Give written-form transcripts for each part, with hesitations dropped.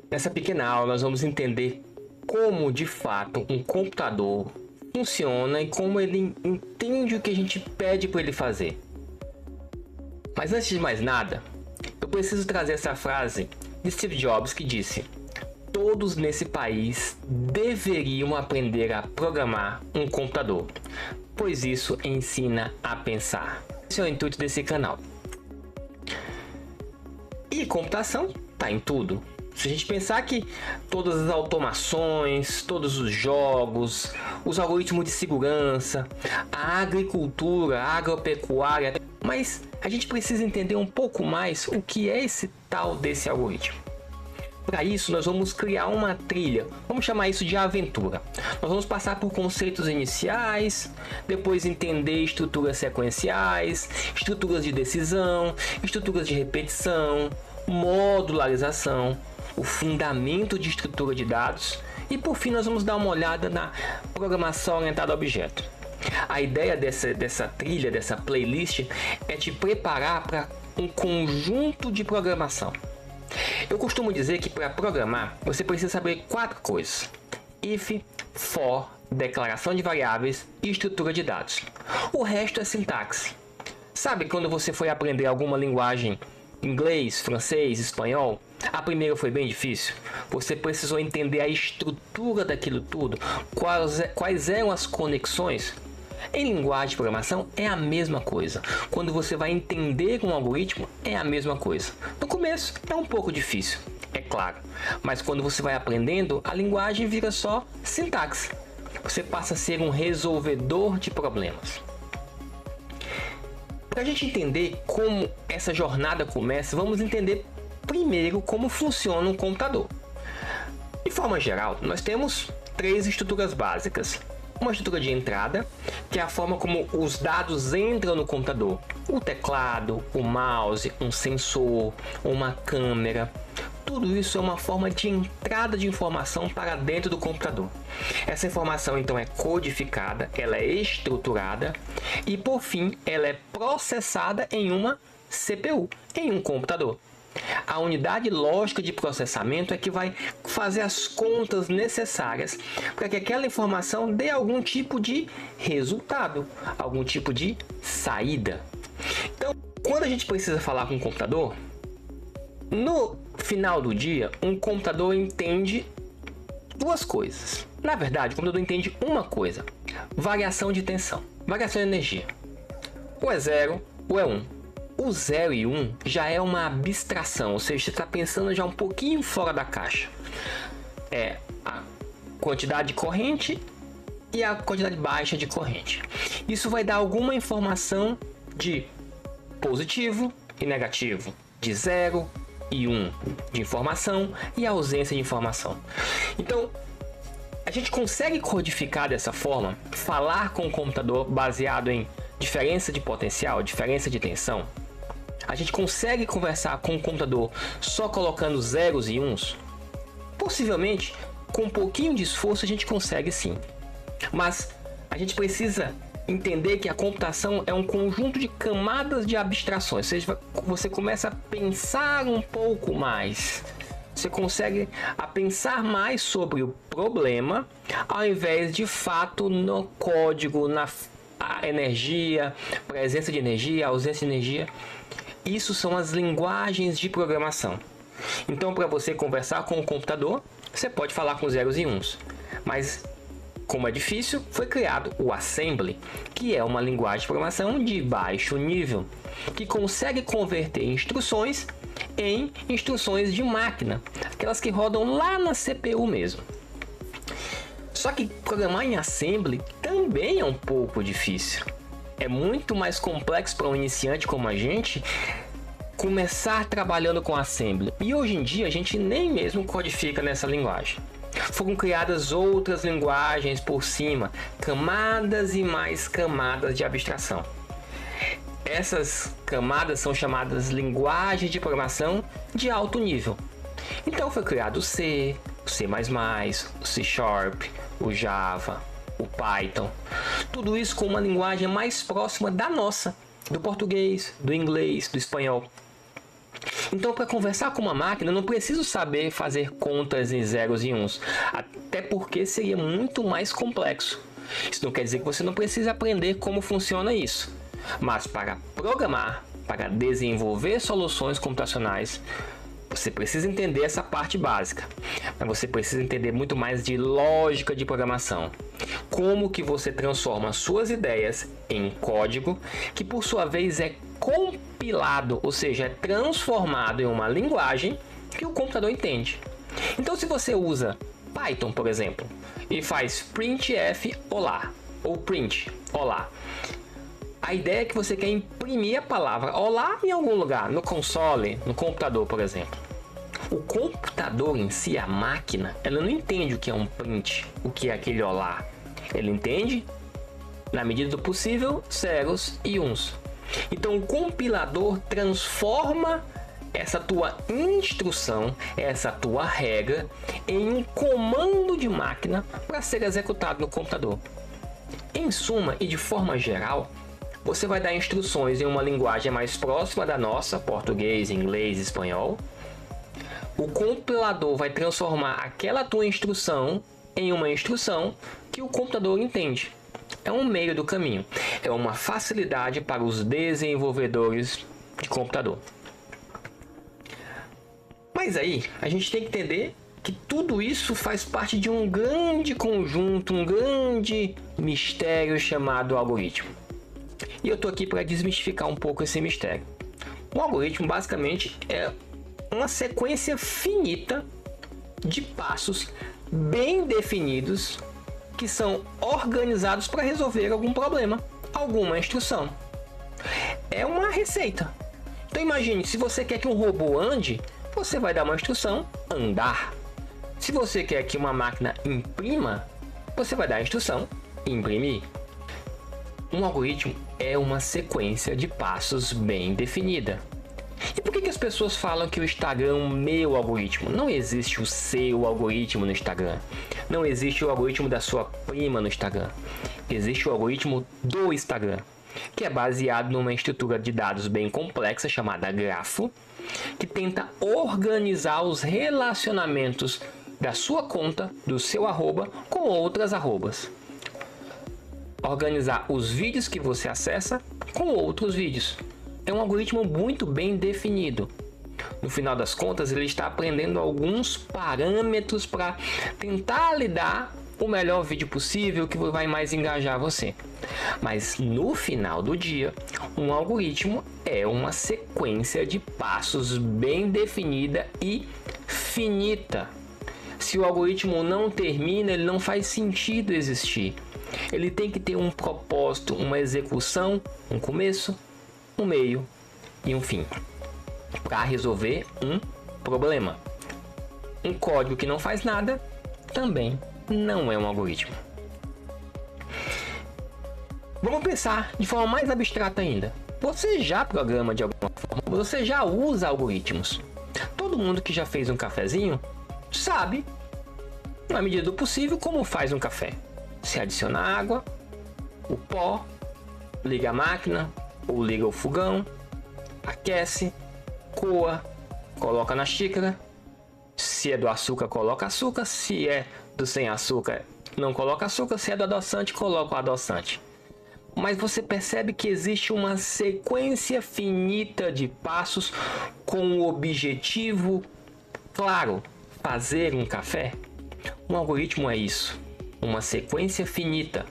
Nessa pequena aula nós vamos entender como de fato um computador funciona e como ele entende o que a gente pede para ele fazer. Mas antes de mais nada, eu preciso trazer essa frase de Steve Jobs que disse: todos nesse país deveriam aprender a programar um computador, pois isso ensina a pensar. Esse é o intuito desse canal. E computação está em tudo. Se a gente pensar que todas as automações, todos os jogos, os algoritmos de segurança, a agricultura, a agropecuária, mas a gente precisa entender um pouco mais o que é esse tal desse algoritmo. Para isso, nós vamos criar uma trilha, vamos chamar isso de aventura. Nós vamos passar por conceitos iniciais, depois entender estruturas sequenciais, estruturas de decisão, estruturas de repetição, modularização, o fundamento de estrutura de dados e, por fim, nós vamos dar uma olhada na programação orientada a objeto. A ideia dessa trilha, dessa playlist, é te preparar para um conjunto de programação. Eu costumo dizer que para programar você precisa saber 4 coisas: if, for, declaração de variáveis e estrutura de dados. O resto é sintaxe. Sabe quando você foi aprender alguma linguagem, inglês, francês, espanhol? A primeira foi bem difícil. Você precisou entender a estrutura daquilo tudo, quais eram as conexões. Em linguagem de programação é a mesma coisa. Quando você vai entender um algoritmo, é a mesma coisa. No começo é um pouco difícil, é claro, mas quando você vai aprendendo, a linguagem vira só sintaxe. Você passa a ser um resolvedor de problemas. Para a gente entender como essa jornada começa, vamos entender primeiro como funciona um computador. De forma geral, nós temos 3 estruturas básicas. Uma estrutura de entrada, que é a forma como os dados entram no computador. O teclado, o mouse, um sensor, uma câmera. Tudo isso é uma forma de entrada de informação para dentro do computador. Essa informação então é codificada, ela é estruturada e, por fim, ela é processada em uma CPU, em um computador. A unidade lógica de processamento é que vai fazer as contas necessárias para que aquela informação dê algum tipo de resultado, algum tipo de saída. Então, quando a gente precisa falar com um computador, no final do dia, um computador entende 2 coisas. Na verdade, o computador entende uma coisa: variação de tensão, variação de energia. Ou é 0 ou é 1. O 0 e 1 já é uma abstração, ou seja, você está pensando já um pouquinho fora da caixa. É a quantidade de corrente e a quantidade baixa de corrente. Isso vai dar alguma informação de positivo e negativo, de 0 e 1, de informação e ausência de informação. Então, a gente consegue codificar dessa forma, falar com o computador baseado em diferença de potencial, diferença de tensão. A gente consegue conversar com o computador só colocando zeros e uns? Possivelmente, com um pouquinho de esforço a gente consegue sim. Mas a gente precisa entender que a computação é um conjunto de camadas de abstrações. Ou seja, você começa a pensar um pouco mais. Você consegue a pensar mais sobre o problema, ao invés de fato no código, na energia, presença de energia, ausência de energia. Isso são as linguagens de programação. Então, para você conversar com o computador, você pode falar com zeros e uns. Mas, como é difícil, foi criado o Assembly, que é uma linguagem de programação de baixo nível, que consegue converter instruções em instruções de máquina, aquelas que rodam lá na CPU mesmo. Só que programar em Assembly também é um pouco difícil. É muito mais complexo para um iniciante como a gente começar trabalhando com Assembly. E hoje em dia a gente nem mesmo codifica nessa linguagem. Foram criadas outras linguagens por cima, camadas e mais camadas de abstração. Essas camadas são chamadas linguagens de programação de alto nível. Então foi criado o C, o C++, o C Sharp, o Java, o Python. Tudo isso com uma linguagem mais próxima da nossa, do português, do inglês, do espanhol. Então, para conversar com uma máquina, eu não preciso saber fazer contas em zeros e uns, até porque seria muito mais complexo. Isso não quer dizer que você não precise aprender como funciona isso, mas para programar, para desenvolver soluções computacionais, você precisa entender essa parte básica, mas você precisa entender muito mais de lógica de programação. Como que você transforma suas ideias em código, que por sua vez é compilado, ou seja, é transformado em uma linguagem que o computador entende. Então, se você usa Python, por exemplo, e faz printf olá, ou print olá, a ideia é que você quer imprimir a palavra olá em algum lugar, no console, no computador, por exemplo. O computador em si, a máquina, ela não entende o que é um print, o que é aquele olá. Ele entende, na medida do possível, zeros e uns. Então o compilador transforma essa tua instrução, essa tua regra, em um comando de máquina para ser executado no computador. Em suma e de forma geral, você vai dar instruções em uma linguagem mais próxima da nossa, português, inglês, espanhol. O compilador vai transformar aquela tua instrução em uma instrução que o computador entende. É um meio do caminho. É uma facilidade para os desenvolvedores de computador. Mas aí, a gente tem que entender que tudo isso faz parte de um grande conjunto, um grande mistério chamado algoritmo. E eu estou aqui para desmistificar um pouco esse mistério. Um algoritmo basicamente é uma sequência finita de passos bem definidos que são organizados para resolver algum problema, alguma instrução. É uma receita. Então imagine, se você quer que um robô ande, você vai dar uma instrução andar. Se você quer que uma máquina imprima, você vai dar a instrução imprimir. Um algoritmo é uma sequência de passos bem definida. E por que as pessoas falam que o Instagram é o meu algoritmo? Não existe o seu algoritmo no Instagram. Não existe o algoritmo da sua prima no Instagram. Existe o algoritmo do Instagram, que é baseado numa estrutura de dados bem complexa chamada grafo, que tenta organizar os relacionamentos da sua conta, do seu arroba, com outras arrobas. Organizar os vídeos que você acessa com outros vídeos. É um algoritmo muito bem definido. No final das contas, ele está aprendendo alguns parâmetros para tentar lhe dar o melhor vídeo possível que vai mais engajar você. Mas no final do dia, um algoritmo é uma sequência de passos bem definida e finita. Se o algoritmo não termina, ele não faz sentido existir. Ele tem que ter um propósito, uma execução, um começo, um meio e um fim, para resolver um problema. Um código que não faz nada também não é um algoritmo. Vamos pensar de forma mais abstrata ainda. Você já programa de alguma forma? Você já usa algoritmos? Todo mundo que já fez um cafezinho sabe, na medida do possível, como faz um café. Se adiciona água, o pó, liga a máquina ou liga o fogão, aquece, coa, coloca na xícara. Se é do açúcar, coloca açúcar. Se é do sem açúcar, não coloca açúcar. Se é do adoçante, coloca o adoçante. Mas você percebe que existe uma sequência finita de passos com o objetivo claro: fazer um café. Um algoritmo é isso, uma sequência finita: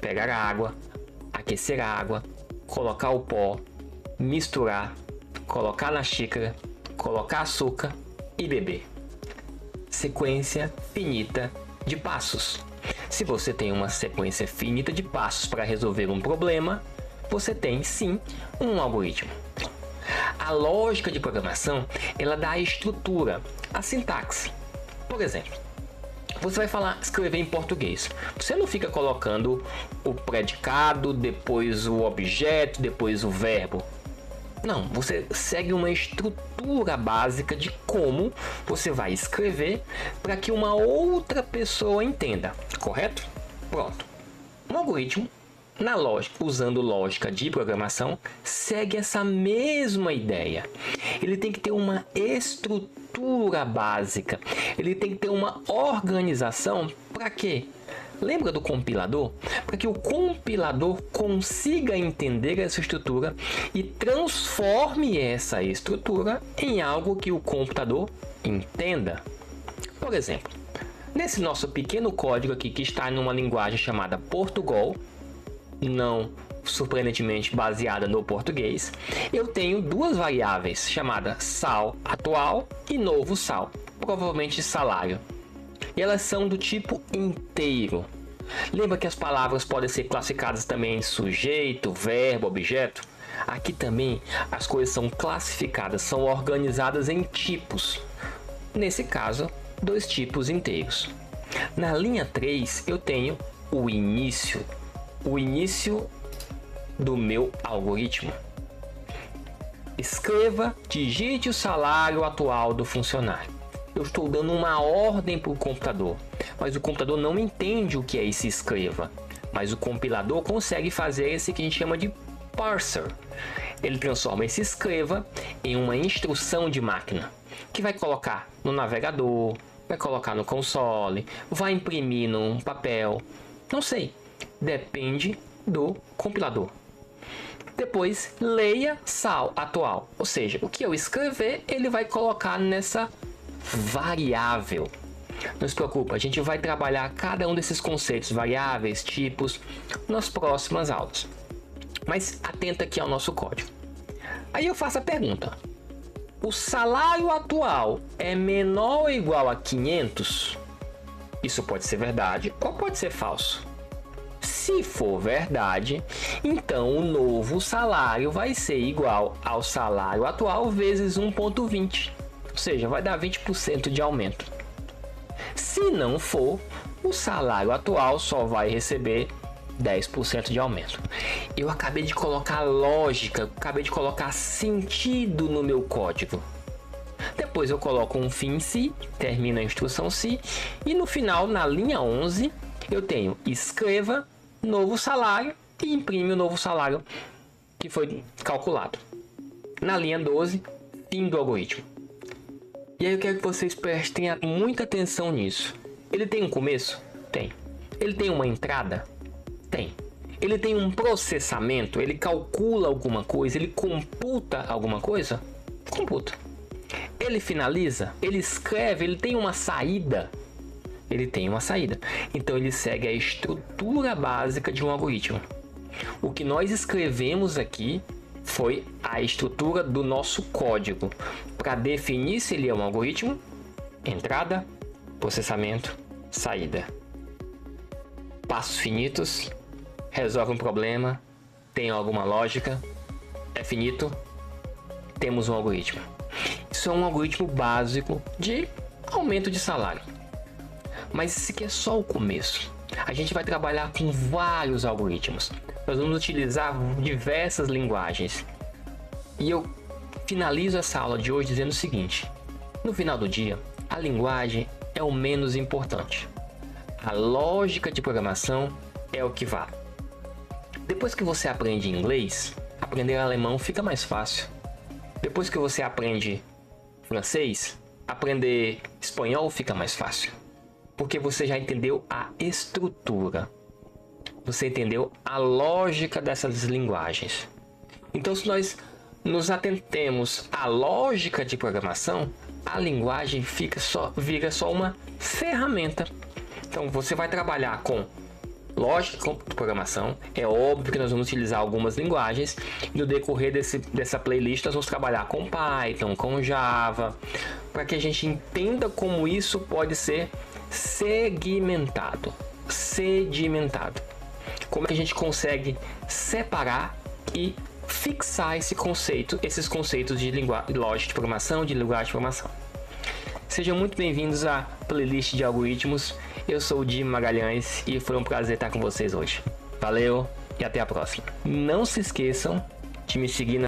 pegar a água, aquecer a água, colocar o pó, misturar, colocar na xícara, colocar açúcar e beber. Sequência finita de passos. Se você tem uma sequência finita de passos para resolver um problema, você tem sim um algoritmo. A lógica de programação, ela dá a estrutura, a sintaxe. Por exemplo, você vai escrever em português. Você não fica colocando o predicado, depois o objeto, depois o verbo. Não, você segue uma estrutura básica de como você vai escrever para que uma outra pessoa entenda, correto? Pronto. Um algoritmo na lógica, usando lógica de programação, segue essa mesma ideia. Ele tem que ter uma estrutura básica, ele tem que ter uma organização. Para quê? Lembra do compilador? Para que o compilador consiga entender essa estrutura e transforme essa estrutura em algo que o computador entenda. Por exemplo, nesse nosso pequeno código aqui, que está numa linguagem chamada Portugal, não surpreendentemente baseada no português, eu tenho duas variáveis chamadas sal atual e novo sal, provavelmente salário. E elas são do tipo inteiro. Lembra que as palavras podem ser classificadas também em sujeito, verbo, objeto? Aqui também as coisas são classificadas, são organizadas em tipos. Nesse caso, dois tipos inteiros. Na linha 3 eu tenho o início do meu algoritmo. Escreva, digite o salário atual do funcionário. Eu estou dando uma ordem para o computador, mas o computador não entende o que é esse escreva. Mas o compilador consegue fazer esse que a gente chama de parser. Ele transforma esse escreva em uma instrução de máquina, que vai colocar no navegador, vai colocar no console, vai imprimir num papel. Não sei, depende do compilador. Depois, leia sal atual, ou seja, o que eu escrever, ele vai colocar nessa variável. Não se preocupe, a gente vai trabalhar cada um desses conceitos, variáveis, tipos, nas próximas aulas. Mas atenta aqui ao nosso código. Aí eu faço a pergunta: o salário atual é menor ou igual a 500? Isso pode ser verdade ou pode ser falso. Se for verdade, então o novo salário vai ser igual ao salário atual vezes 1,20. Ou seja, vai dar 20% de aumento. Se não for, o salário atual só vai receber 10% de aumento. Eu acabei de colocar lógica, acabei de colocar sentido no meu código. Depois eu coloco um fim se, termina a instrução se, e no final, na linha 11, eu tenho escreva novo salário e imprime o novo salário que foi calculado. Na linha 12, fim do algoritmo. E aí eu quero que vocês prestem muita atenção nisso. Ele tem um começo? Tem. Ele tem uma entrada? Tem. Ele tem um processamento? Ele calcula alguma coisa? Ele computa alguma coisa? Computa. Ele finaliza? Ele escreve? Ele tem uma saída? Ele tem uma saída. Então ele segue a estrutura básica de um algoritmo. O que nós escrevemos aqui foi a estrutura do nosso código para definir se ele é um algoritmo: entrada, processamento, saída. Passos finitos, resolve um problema, tem alguma lógica, é finito, temos um algoritmo. Isso é um algoritmo básico de aumento de salário. Mas esse aqui é só o começo. A gente vai trabalhar com vários algoritmos. Nós vamos utilizar diversas linguagens. E eu finalizo essa aula de hoje dizendo o seguinte: no final do dia, a linguagem é o menos importante. A lógica de programação é o que vale. Depois que você aprende inglês, aprender alemão fica mais fácil. Depois que você aprende francês, aprender espanhol fica mais fácil. Porque você já entendeu a estrutura. Você entendeu a lógica dessas linguagens. Então, se nós nos atentemos à lógica de programação, a linguagem vira só uma ferramenta. Então, você vai trabalhar com lógica de programação. É óbvio que nós vamos utilizar algumas linguagens. E no decorrer dessa playlist, nós vamos trabalhar com Python, com Java, para que a gente entenda como isso pode ser sedimentado. Como é que a gente consegue separar e fixar esses conceitos de lógica de programação, de linguagem de programação. Sejam muito bem-vindos à playlist de algoritmos. Eu sou o Di Magalhães e foi um prazer estar com vocês hoje. Valeu e até a próxima. Não se esqueçam de me seguir